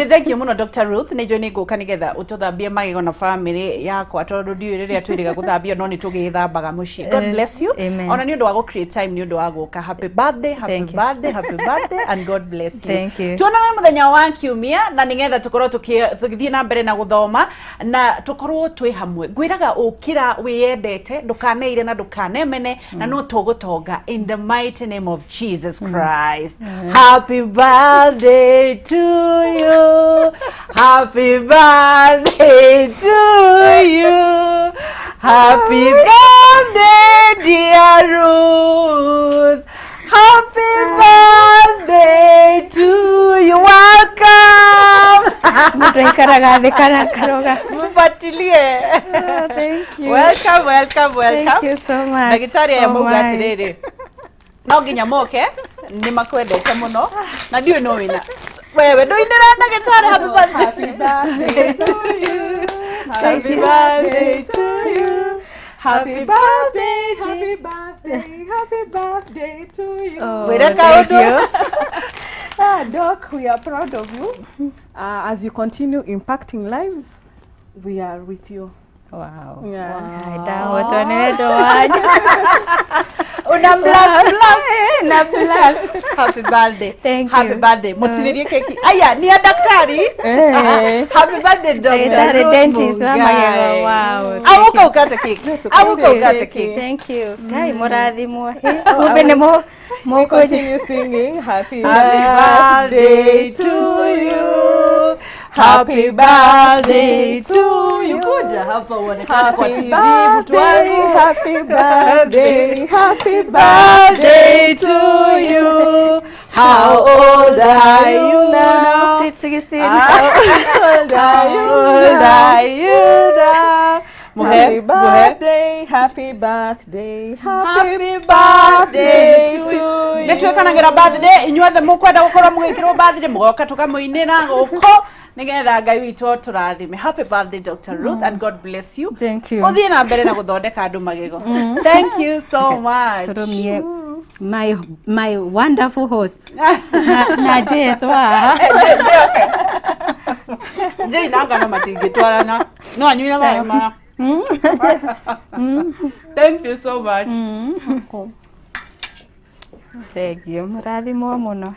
thank you muno Dr. Ruth ne joni go kanigetha ututhambie magego na family yako atondo ndiu riria twiriga guthambia no ni tugithambaga muci. God bless you. Ona ni undu wa go create time ni undu wa guka. Happy birthday, happy birthday, happy birthday and God bless you. Thank you. Tuonana muthenya wa kiumia na ningetha tukorwo tukithie na mbere na guthoma na tukorwo twi hamwe. Ngwiraga ukira wiyendete ndukaneire na ndukanemene na no tugutonga in the mighty name of Jesus Christ. Happy birthday to you. Happy birthday to you. Happy birthday, dear Ruth. Happy birthday to you. Welcome. Mfatilie. Thank you. Welcome, welcome, welcome. Thank you so much. Daktari ya Mungai today. No ginya moke ni makwendete muno na ndiwe no wina wewe ndo indira daktari. Happy birthday to you. Happy birthday to you. Happy birthday, happy birthday, happy birthday to you. Thank you. Doc, we are proud of you. As you continue impacting lives, we are with you. Wow. Yeah. Una bless. Happy birthday. Thank Happy you. birthday. Mutinirie keki. Aya, ni ya daktari. Happy birthday, Dr. Ruth Dentist. Mungai. Wow. Awuka ukate keki. Awuka ukate keki. Thank you. Kai morathimo. Ubene mo Continue singing. Happy birthday to you. Happy birthday to you. Kuja hapa uonekane kwa TV mtu wangu. Happy birthday, happy Birthday to you. How old are you now? 16. How old are you now? Happy birthday, happy birthday, Happy birthday to you. Netwekanagira birthday inyuothe mukwenda gukorwo mugikirwo birthday mugoka tukamuinira guko nigetha Ngai witu turathime. Happy birthday Dr. Ruth and God bless you. Thank you. Uthie na mbere na guthondeka andu magego. Thank you so much. Turumie my wonderful host. Na jetwa. Jei nanga na matingitwarana. No anyuina mai ma. Thank you so much. Thank you. Murathimo muno.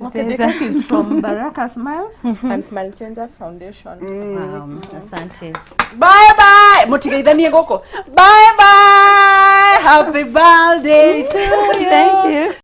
Okay, the cake is from Baraka Smiles and Smile Changers Foundation. Wow, asante. Bye bye. Mutigeithanie guku. Bye bye. Happy birthday to you. Thank you.